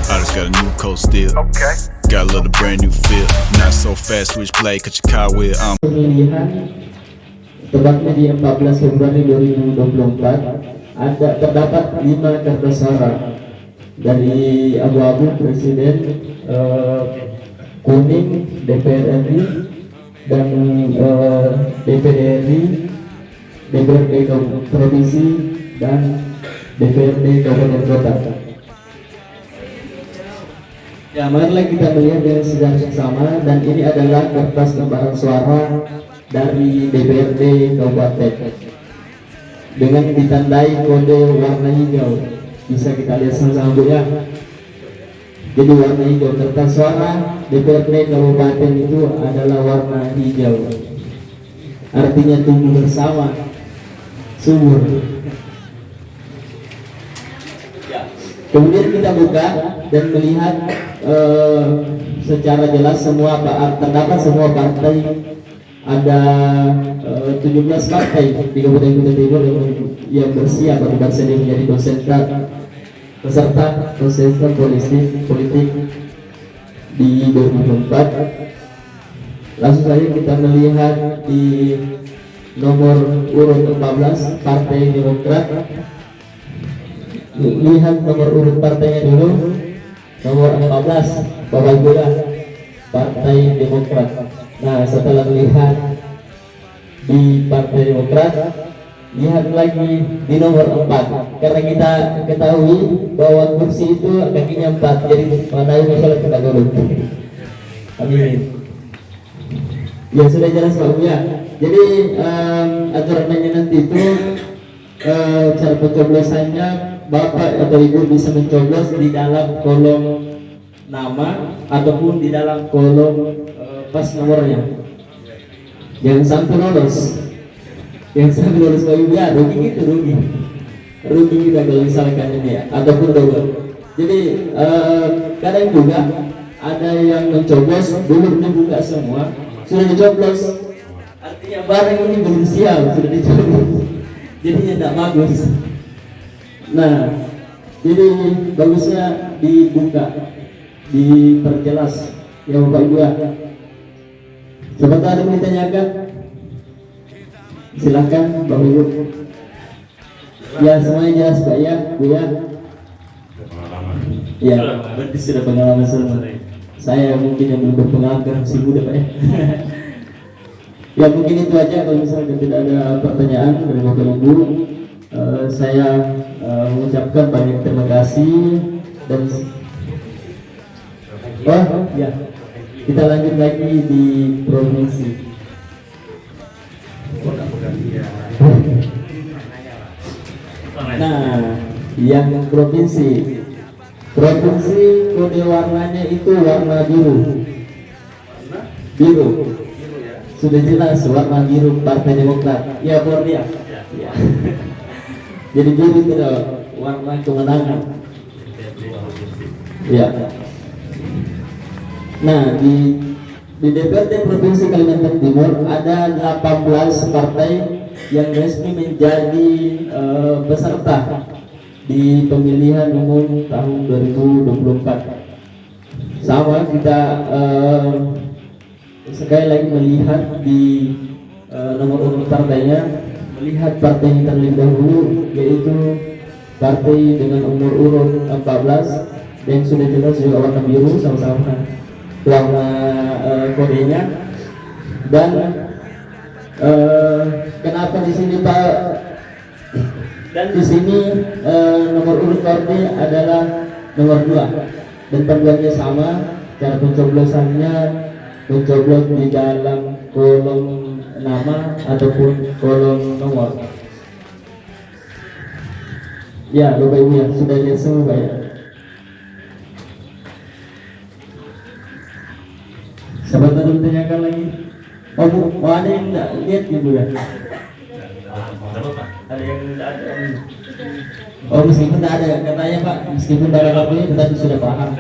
I just got a new coat still. Got a little brand new feel. Not so fast, switch play, cut your car wheel. Pemilihan tepatnya di 14 Februari 2024 terdapat 5 kertas suara dari abu-abu Presiden, kuning DPR RI, dan DPD RI, DPRD Provinsi, dan DPRD Kabupaten Kota. Ya, marilah kita melihat dengan secara seksama, dan ini adalah kertas lembaran suara dari DPRD Kabupaten dengan ditandai kode warna hijau. Bisa kita lihat sama-sama, Bu, ya. Jadi warna hijau, kertas suara DPRD Kabupaten itu adalah warna hijau, artinya tumbuh bersama, subur. Kemudian kita buka dan melihat secara jelas semua terdapat semua partai. Ada 17 partai di Kabupaten Kutai Timur yang bersiap atau bersedia menjadi peserta politik di 2024. Langsung saja kita melihat di nomor urut 14 Partai Demokrat. Lihat nomor urut partainya dulu. Nomor 14 Bapak Ibu, Partai Demokrat. Nah, setelah melihat di Partai Demokrat, lihat lagi di nomor 4, karena kita ketahui bahwa kursi itu kakinya 4, jadi mana yang masalah kita dulu. Amin. Ya, sudah jelas Pak Bu, ya. Jadi aturannya nanti itu cara pencoblosannya, Bapak atau Ibu bisa mencoblos di dalam kolom nama ataupun di dalam kolom pas nomornya. Jangan sampai lolos. Yang sampai lolos Pak Ibu, ya, rugi kita kalau misalkan ini, ya, ataupun double. Jadi kadang juga ada yang mencoblos belum dibuka semua, sudah dicoblos, artinya barang ini belum siap, sudah dicoblos, jadinya tidak bagus. Nah, jadi bagusnya dibuka, diperjelas, ya Bapak Ibu, ya. Sebentar ada yang ditanyakan, silakan Bapak Ibu. Ya, semuanya jelas Pak, ya Bu, ya. Ya, berarti sudah pengalaman semua. Saya mungkin yang belum berpengalaman, masih muda Pak, ya. Ya, mungkin itu aja. Kalau misalnya tidak ada pertanyaan dari Bapak Ibu, saya mengucapkan banyak terima kasih. Dan ya, kita lanjut lagi di provinsi. Nah, yang provinsi kode warnanya itu warna biru. Sudah jelas warna biru Partai Demokrat. Ya, Bordia. Ya. Jadi biru itu warna kemenangan. Ya. Nah, di DPRD Provinsi Kalimantan Timur ada 18 partai yang resmi menjadi peserta di pemilihan umum tahun 2024. Sama kita sekali lagi melihat di nomor urut partainya, melihat partai yang terlebih dahulu, yaitu partai dengan nomor urut 14 yang sudah jelas juga warna biru, sama-sama warna kodenya. Dan kenapa di sini Pak? Dan di sini nomor urut partai adalah nomor 2 dan panduannya sama. Cara pencoblosannya mencoblos di dalam kolom nama ataupun kolom nomor. Ya, Bapak Ibu, ya, sudah lihat semua Pak, ya. Sahabat ada bertanyakan lagi? Oh Bu, ada yang tidak lihat Ibu, ya? Ada yang tidak ada? Oh, meskipun tidak ada, katanya Pak, meskipun dari ini tetapi sudah paham.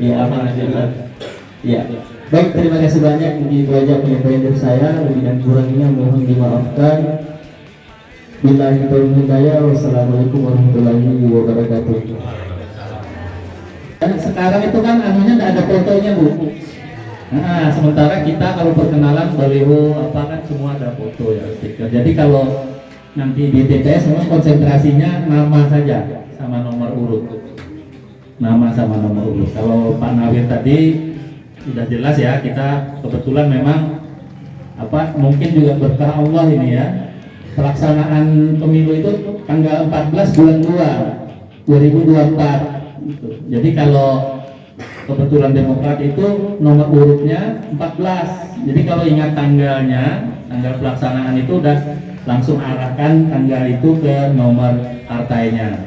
Ya, alhamdulillah. Ya, baik, terima kasih banyak. Mungkin itu aja penyampaian dari saya. Lebih dan kurangnya mohon dimaafkan. Billahi taufiq hidayah. Wassalamualaikum warahmatullahi wabarakatuh. Sekarang itu kan anunya nggak ada fotonya Bu. Nah, sementara kita kalau perkenalan baliho apa kan semua ada foto ya, stiker. Jadi kalau nanti di TPS memang konsentrasinya nama saja sama nomor urut. Nama sama nomor urut. Kalau Pak Nawir tadi sudah jelas ya, kita kebetulan memang apa mungkin juga berkah Allah ini ya. Pelaksanaan pemilu itu tanggal 14 bulan 2 2024 gitu. Jadi kalau kebetulan Demokrat itu nomor urutnya 14. Jadi kalau ingat tanggalnya, tanggal pelaksanaan itu udah langsung arahkan tanggal itu ke nomor partainya.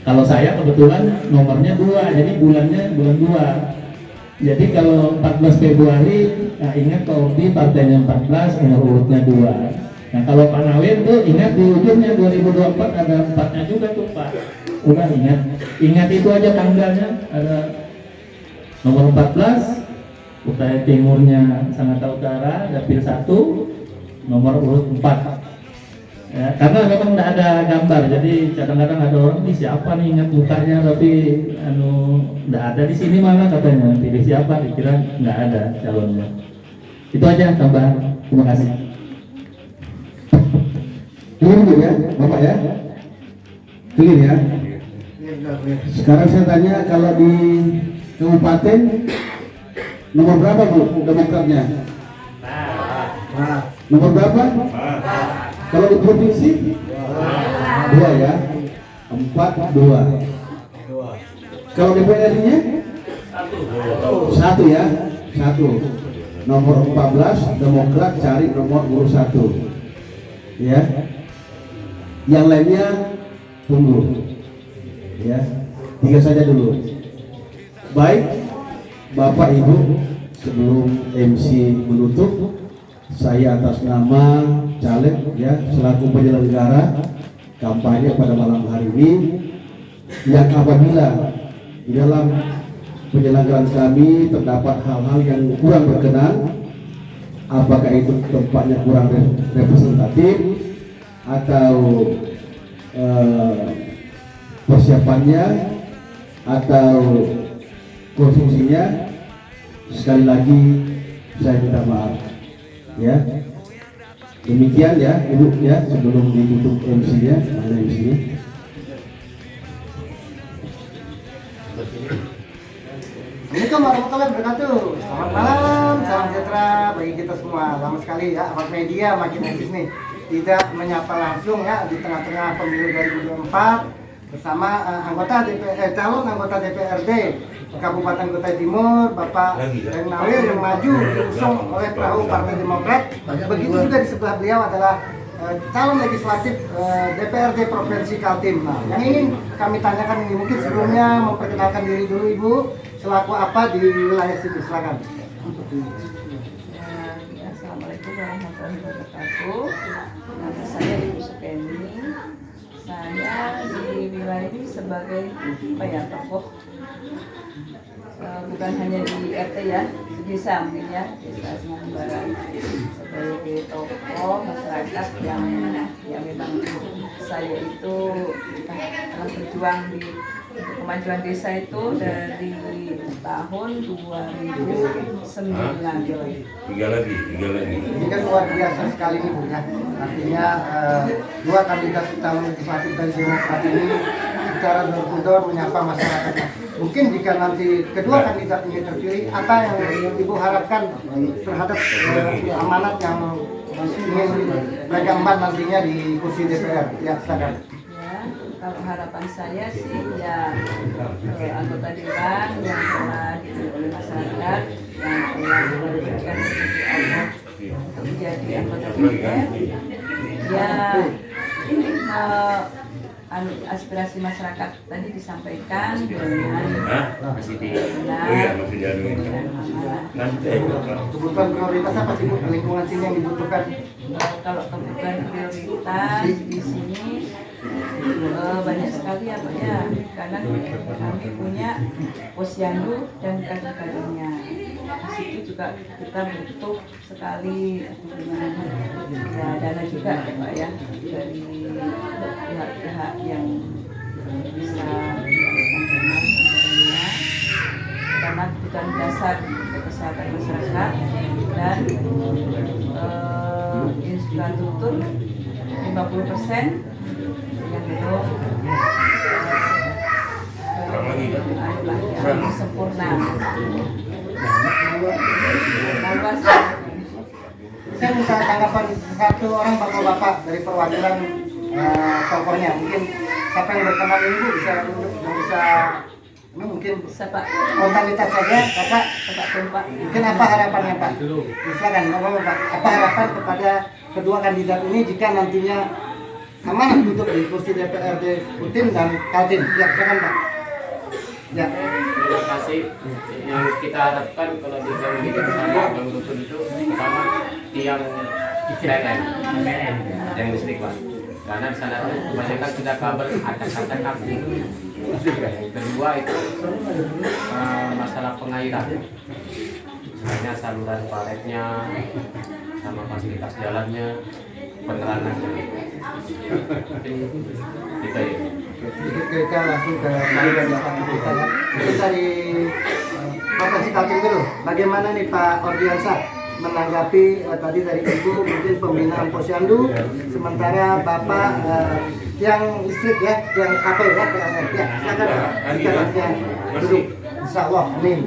Kalau saya kebetulan nomornya 2, jadi bulannya bulan 2. Jadi kalau 14 Februari, nah ingat Pak Odi partainya 14, nomor urutnya 2. Nah kalau Pak Nawir tuh ingat di ujungnya 2024 ada 4-nya juga tuh Pak. Udah ingat itu aja tanggalnya, ada nomor 14, Kutai Timurnya Sangatta Utara, dapil 1, nomor urut 4. Ya, karena memang tidak ada gambar, jadi kadang-kadang ada orang ini siapa nih ingat mukanya tapi tidak ada di sini malah katanya pilih siapa dikira nggak ada calonnya. Itu aja tambahan. Terima kasih. Clear ya, Bapak ya? Clear ya? Sekarang saya tanya, kalau di kabupaten nomor berapa Bu Demokratnya? Nomor berapa? Kalau di provinsi? 2 ya? 4, 2. Kalau DPR-nya? 1 ya? 1. Nomor 14 Demokrat cari nomor urut 1. Ya. Yang lainnya tunggu. Ya. 3 saja dulu. Baik, Bapak Ibu, sebelum MC menutup, saya atas nama caleg ya selaku penyelenggara kampanye pada malam hari ini, yang apabila di dalam penyelenggaraan kami terdapat hal-hal yang kurang berkenan, apakah itu tempatnya kurang representatif atau persiapannya atau konsumsinya, sekali lagi saya minta maaf ya. Demikian ya Ibu ya, sebelum ditutup MC-nya, mana MC-nya? Assalamualaikum warahmatullahi wabarakatuh. Selamat malam, salam sejahtera bagi kita semua. Lama sekali ya, awak media makin eksis nih. Tidak menyapa langsung ya di tengah-tengah pemilu 2024 bersama calon anggota DPRD Kabupaten Kutai Timur, Bapak Heng Nawir yang maju diusung oleh perahu Partai Demokrat. Begitu juga di sebelah beliau adalah calon legislatif DPRD Provinsi Kaltim. Nah, yang ingin kami tanyakan ini mungkin sebelumnya memperkenalkan diri dulu Ibu, selaku apa di wilayah situ, silakan. Assalamualaikum warahmatullahi wabarakatuh. Nama saya Ibu Sukeni. Saya di wilayah ini sebagai tokoh, bukan hanya di RT ya, di desa mungkin ya, desa Semangat Barat, sebagai tokoh masyarakat yang memang saya itu telah berjuang di kemajuan desa itu dari tahun 2009. Tiga lagi. Ini kan luar biasa sekali nih Bu ya. Artinya dua kandidat calon legislatif dari Demokrat ini secara door-to-door menyapa masyarakat. Mungkin jika nanti kedua kandidat ini terpilih, apa yang Ibu harapkan terhadap amanat yang ingin mereka emban nantinya di kursi DPR? Ya, silakan. Kalau harapan saya sih ya anggota dewan yang telah dipilih oleh masyarakat, yang telah diberikan rezeki Allah untuk menjadi anggota DPR, ya ini aspirasi masyarakat tadi disampaikan dengan benar. Kebutuhan prioritas apa sih Bu lingkungan sini yang dibutuhkan? Kalau kebutuhan prioritas di sini banyak sekali ya Pak ya, karena kami punya posyandu dan kader-kadernya. Di situ juga kita butuh sekali ya, dana juga ya Pak ya, dari pihak-pihah yang bisa memberikan dana. infrastruktur 50%, yang belum Kurang lagi kan? yang sempurna. Luas. Saya minta tanggapan satu orang bapak-bapak dari perwakilan tokohnya. Mungkin siapa yang berkenan ini Bu bisa ini mungkin Siapa? spontanitas saja, Bapak. Bapak Tumpak. Mungkin apa harapannya Pak? Silakan, Bapak. Apa harapan kepada kedua kandidat ini jika nantinya amanah duduk di kursi DPRD Utin dan Kaltim? Ya, silakan Pak. Ya. Terima kasih. Yang kita harapkan kalau di gang kita bersama Gang Rukun itu pertama tiang PLN yang listrik Pak. Karena di sana tuh kebanyakan sudah kabel acak-acak kabel. Yang kedua itu masalah pengairan. Misalnya saluran paletnya sama fasilitas jalannya, penerangannya. Kita ya. Kita langsung ke belakang kita ya. Itu dari Provinsi Kaltim dulu. Bagaimana nih Pak Ordiansyah menanggapi tadi dari Ibu mungkin pembinaan posyandu, sementara Bapak yang listrik ya, yang kabel ya, PLN. Ya, silakan kita nantinya duduk. Insya Allah, amin.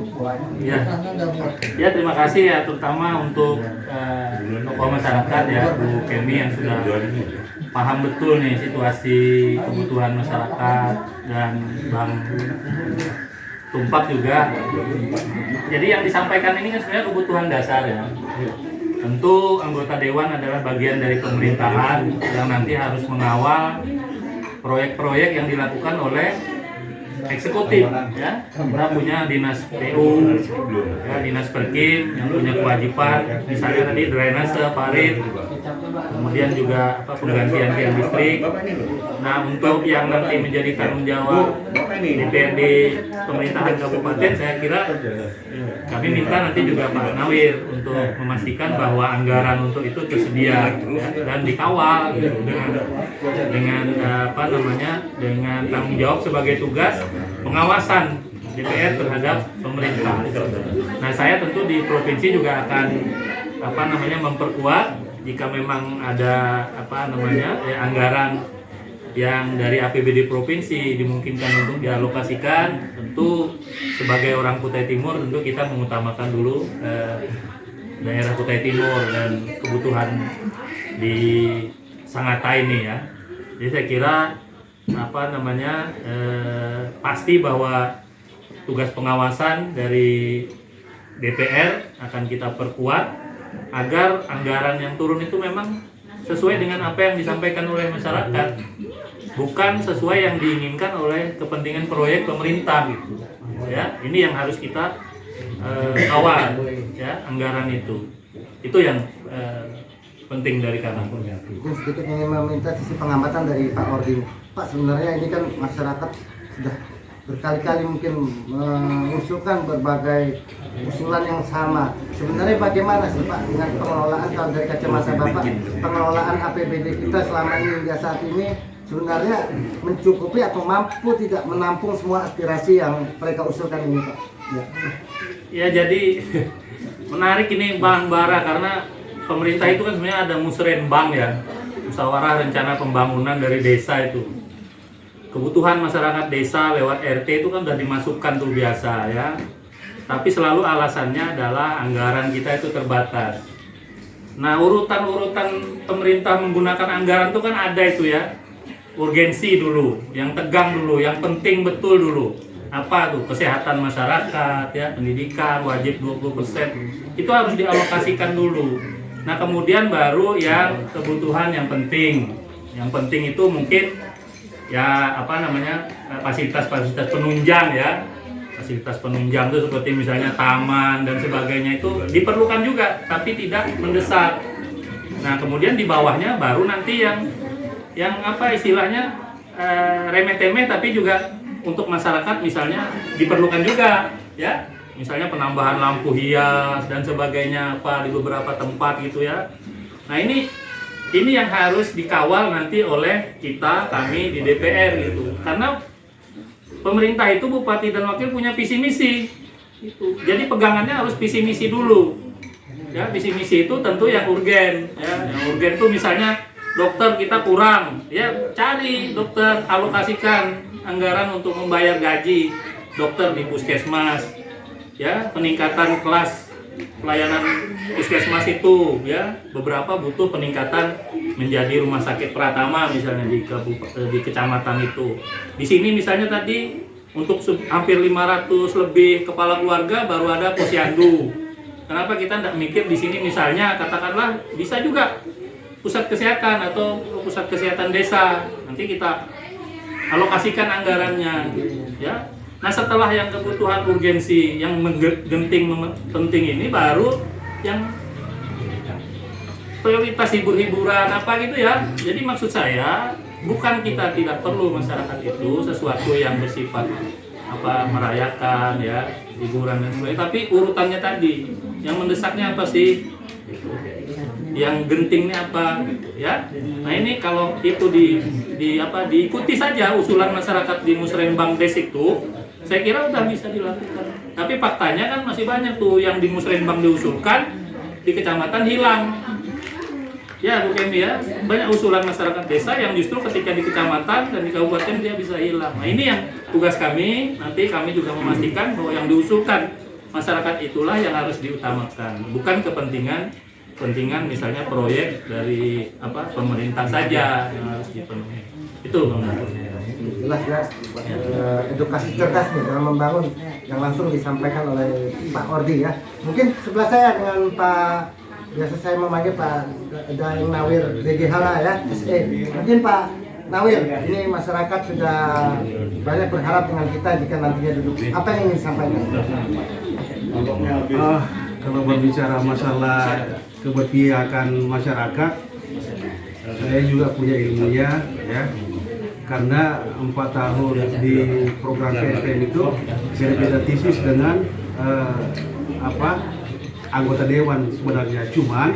Ya terima kasih ya terutama untuk tokoh masyarakat ya Bu Kemi yang sudah paham betul nih situasi kebutuhan masyarakat dan Bang Tumpak juga. Jadi yang disampaikan ini kan sebenarnya kebutuhan dasar ya. Tentu anggota dewan adalah bagian dari pemerintahan yang nanti harus mengawal proyek-proyek yang dilakukan oleh eksekutif ya. Kita punya dinas PU ya, dinas Perkim yang punya kewajiban misalnya tadi drainase, parit, kemudian juga penggantian tiang listrik. Nah untuk yang nanti menjadi tanggung jawab DPRD pemerintahan kabupaten, saya kira kami minta nanti juga Pak Nawir untuk memastikan bahwa anggaran untuk itu tersedia ya, dan dikawal gitu, dengan dengan tanggung jawab sebagai tugas pengawasan DPR terhadap pemerintah. Nah saya tentu di provinsi juga akan memperkuat jika memang ada anggaran yang dari APBD provinsi dimungkinkan untuk dialokasikan. Tentu sebagai orang Kutai Timur tentu kita mengutamakan dulu daerah Kutai Timur dan kebutuhan di Sangatta ini ya. Jadi saya kira pasti bahwa tugas pengawasan dari DPR akan kita perkuat agar anggaran yang turun itu memang sesuai dengan apa yang disampaikan oleh masyarakat, bukan sesuai yang diinginkan oleh kepentingan proyek pemerintah gitu. Ya, ini yang harus kita kawal ya, anggaran itu. Itu yang penting dari kami. Mungkin sedikit ingin meminta sisi pengamatan dari Pak Ordin. Pak, sebenarnya ini kan masyarakat sudah berkali-kali mungkin mengusulkan berbagai usulan yang sama. Sebenarnya bagaimana sih Pak dengan pengelolaan, kalau dari kacamata Bapak, pengelolaan APBD kita selama ini hingga saat ini sebenarnya mencukupi atau mampu tidak menampung semua aspirasi yang mereka usulkan ini Pak? Ya jadi menarik ini Bang Bara, karena pemerintah itu kan sebenarnya ada musrenbang ya, musyawarah rencana pembangunan dari desa itu. Kebutuhan masyarakat desa lewat RT itu kan sudah dimasukkan tuh biasa ya. Tapi selalu alasannya adalah anggaran kita itu terbatas. Nah urutan-urutan pemerintah menggunakan anggaran itu kan ada itu ya. Urgensi dulu, yang tegang dulu, yang penting betul dulu. Apa tuh? Kesehatan masyarakat ya, pendidikan wajib 20%. Itu harus dialokasikan dulu. Nah kemudian baru yang kebutuhan yang penting. Yang penting itu mungkin ya fasilitas-fasilitas penunjang ya. Fasilitas penunjang itu seperti misalnya taman dan sebagainya itu diperlukan juga, tapi tidak mendesak. Nah kemudian di bawahnya baru nanti yang istilahnya remeh-temeh tapi juga untuk masyarakat misalnya diperlukan juga ya. Misalnya penambahan lampu hias dan sebagainya di beberapa tempat gitu ya. Nah ini yang harus dikawal nanti oleh kami di DPR gitu. Karena pemerintah itu bupati dan wakil punya visi misi. Gitu. Jadi pegangannya harus visi misi dulu. Ya, visi misi itu tentu yang urgen ya. Yang urgen itu misalnya dokter kita kurang, ya cari dokter, alokasikan anggaran untuk membayar gaji dokter di puskesmas, ya peningkatan kelas pelayanan puskesmas itu, ya beberapa butuh peningkatan menjadi rumah sakit Pratama misalnya di kecamatan itu. Di sini misalnya tadi untuk hampir 500 lebih kepala keluarga baru ada posyandu. Kenapa kita tidak mikir di sini misalnya katakanlah bisa juga pusat kesehatan atau pusat kesehatan desa, nanti kita alokasikan anggarannya, ya. Nah setelah yang kebutuhan urgensi yang genting penting ini baru yang prioritas hibur-hiburan apa gitu ya. Jadi maksud saya bukan kita tidak perlu masyarakat itu sesuatu yang bersifat merayakan ya hiburan dan sebagainya, tapi urutannya tadi yang mendesaknya apa sih, yang gentingnya apa gitu ya. Nah ini kalau itu diikuti saja usulan masyarakat di Musrembang Des itu, saya kira udah bisa dilakukan. Tapi faktanya kan masih banyak tuh yang di Musrembang diusulkan, di kecamatan hilang. Ya Bu Kemi ya, banyak usulan masyarakat desa yang justru ketika di kecamatan dan di kabupaten dia bisa hilang. Nah ini yang tugas kami, nanti kami juga memastikan bahwa yang diusulkan masyarakat itulah yang harus diutamakan, bukan kepentingan misalnya proyek dari pemerintah saja yang harus dipenuhi. Itu Bang. Jelas ya, edukasi cerdas nih dalam membangun yang langsung disampaikan oleh Pak Ordi ya. Mungkin sebelah saya dengan Pak, biasa saya memanggil Pak Daeng Nawir DGH lah ya, SE. Mungkin Pak Nawir, ini masyarakat sudah banyak berharap dengan kita jika nantinya duduk. Apa yang ingin disampaikan? Kalau berbicara masalah keberpihakan masyarakat, saya juga punya ilmunya ya. Karena 4 tahun di program PSPM itu beda-beda tipis dengan anggota dewan sebenarnya. Cuman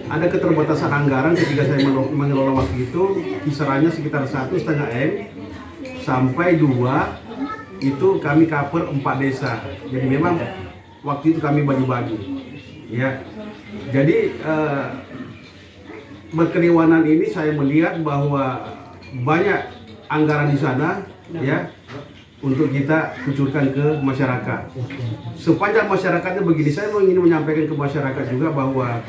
ada keterbatasan anggaran ketika saya mengelola waktu itu, kisarannya sekitar 1,5 M sampai 2 itu kami cover 4 desa. Jadi memang waktu itu kami bagi-bagi ya. Jadi berkedewanan ini saya melihat bahwa banyak anggaran di sana ya untuk kita kucurkan ke masyarakat. Sepanjang masyarakatnya begini, saya ingin menyampaikan ke masyarakat juga bahwa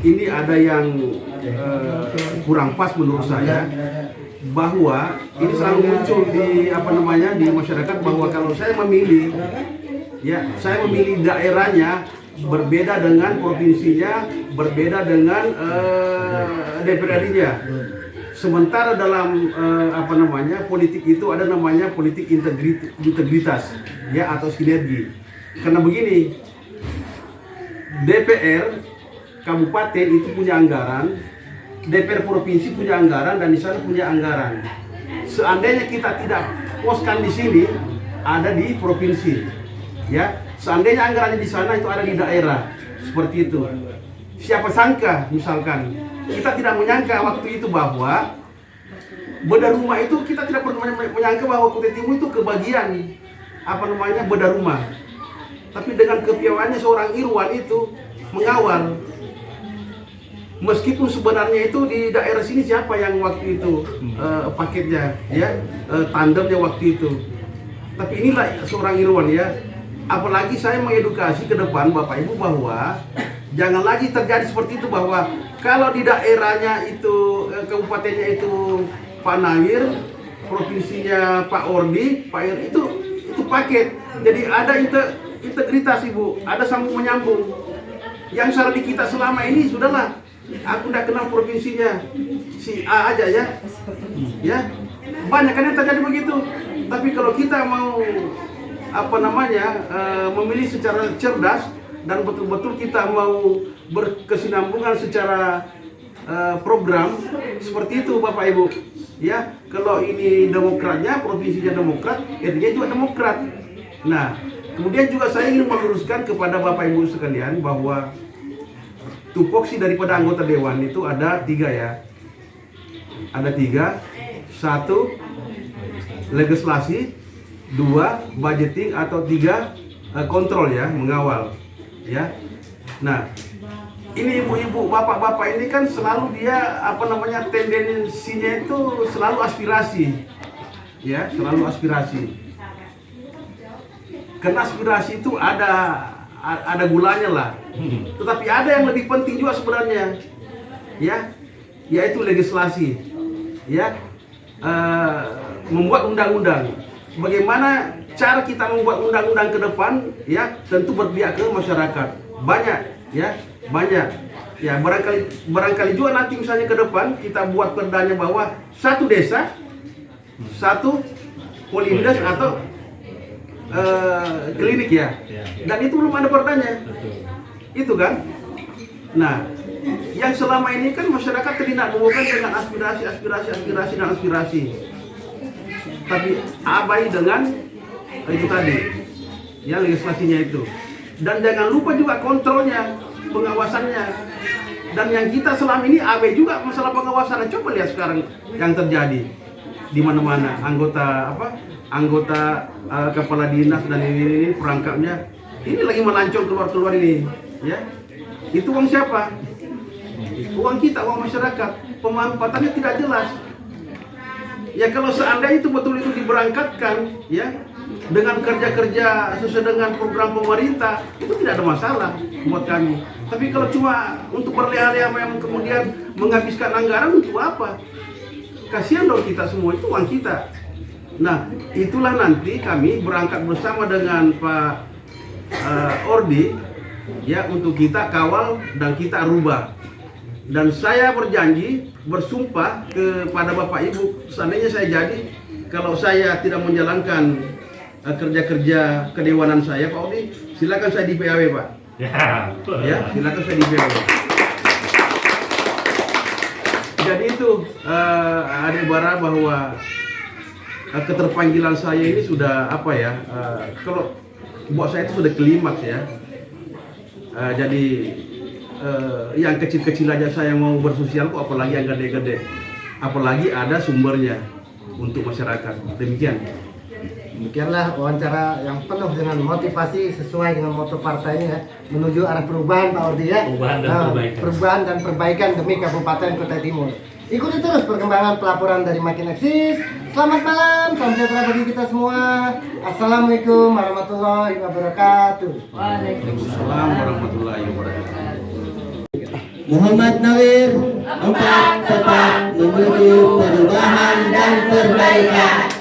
ini ada yang kurang pas menurut saya, bahwa ini selalu muncul di di masyarakat bahwa kalau saya memilih saya memilih daerahnya berbeda dengan provinsinya, berbeda dengan DPRD-nya. Sementara dalam politik itu ada namanya politik integritas ya atau sinergi. Karena begini, DPR kabupaten itu punya anggaran, DPR provinsi punya anggaran, dan di sana punya anggaran. Seandainya kita tidak poskan di sini, ada di provinsi, ya. Seandainya anggarannya di sana itu ada di daerah, seperti itu. Siapa sangka, misalkan kita tidak menyangka waktu itu bahwa bedah rumah itu, kita tidak pernah menyangka bahwa Kutai Timur itu kebagian bedah rumah. Tapi dengan kepiawannya seorang Irwan itu mengawal. Meskipun sebenarnya itu di daerah sini siapa yang waktu itu paketnya ya, tandemnya waktu itu. Tapi inilah seorang Irwan ya. Apalagi saya mengedukasi ke depan Bapak Ibu bahwa jangan lagi terjadi seperti itu, bahwa kalau di daerahnya itu kabupatennya itu Pak Nawir, provinsinya Pak Ordi, Pak Ir, itu paket. Jadi ada integritas Ibu, ada sambung menyambung. Yang salah di kita selama ini sudahlah, aku udah kenal provinsinya si A aja ya. Ya. Banyak kan yang terjadi begitu. Tapi kalau kita mau memilih secara cerdas dan betul-betul kita mau berkesinambungan secara program seperti itu Bapak Ibu ya. Kalau ini demokratnya, provinsinya demokrat, RT-nya juga demokrat. Nah kemudian juga saya ingin meluruskan kepada Bapak Ibu sekalian bahwa tupoksi daripada anggota dewan itu ada 3 ya. Ada 3. 1 legislasi, 2 budgeting, atau 3 kontrol ya, mengawal ya. Nah ini ibu-ibu, bapak-bapak ini kan selalu dia tendensinya itu selalu aspirasi, ya, selalu aspirasi. Karena aspirasi itu ada gulanya lah. Tetapi ada yang lebih penting juga sebenarnya, ya, yaitu legislasi, ya, membuat undang-undang. Bagaimana cara kita membuat undang-undang ke depan, ya, tentu berpihak ke masyarakat. Banyak, ya, banyak. Ya, barangkali juga nanti misalnya ke depan kita buat perdanya bahwa satu desa, satu polindes atau klinik, ya. Dan itu belum ada perdanya. Itu kan. Nah, yang selama ini kan masyarakat terindahkan dengan aspirasi. Tapi abai dengan itu tadi, ya, legislasinya itu. Dan jangan lupa juga kontrolnya, pengawasannya. Dan yang kita selama ini abai juga masalah pengawasannya. Coba lihat sekarang yang terjadi di mana-mana, anggota kepala dinas dan ini perangkapnya ini lagi melancong keluar ini, ya. Itu uang siapa? Uang kita, uang masyarakat. Pemanfaatannya tidak jelas. Ya, kalau seandainya itu betul itu diberangkatkan, ya, dengan kerja-kerja sesuai dengan program pemerintah, itu tidak ada masalah buat kami. Tapi kalau cuma untuk berleha-leha yang kemudian menghabiskan anggaran, untuk apa? Kasihan dong kita semua, itu uang kita. Nah, itulah nanti kami berangkat bersama dengan Pak Ordi, ya, untuk kita kawal dan kita rubah. Dan saya berjanji, bersumpah kepada Bapak Ibu, seandainya saya jadi, kalau saya tidak menjalankan kerja-kerja kedewanan saya, Pak Ordi, silakan saya di PAW, Pak. Ya, silakan saya di PAW. Jadi itu ada bara bahwa keterpanggilan saya ini sudah kalau buat saya itu sudah klimaks, ya. Jadi yang kecil-kecil aja saya mau bersosial kok, apalagi yang gede-gede, apalagi ada sumbernya untuk masyarakat. Demikianlah wawancara yang penuh dengan motivasi sesuai dengan moto partainya, menuju arah perubahan, Pak Ordi, ya. Perubahan dan perbaikan demi Kabupaten Kutai Timur. Ikuti terus perkembangan pelaporan dari Makin Eksis. Selamat malam, salam sejahtera bagi kita semua. Assalamualaikum warahmatullahi wabarakatuh. Waalaikumsalam warahmatullahi wabarakatuh. Muhammad Nawir 4 tetap menuju perubahan dan perbaikan.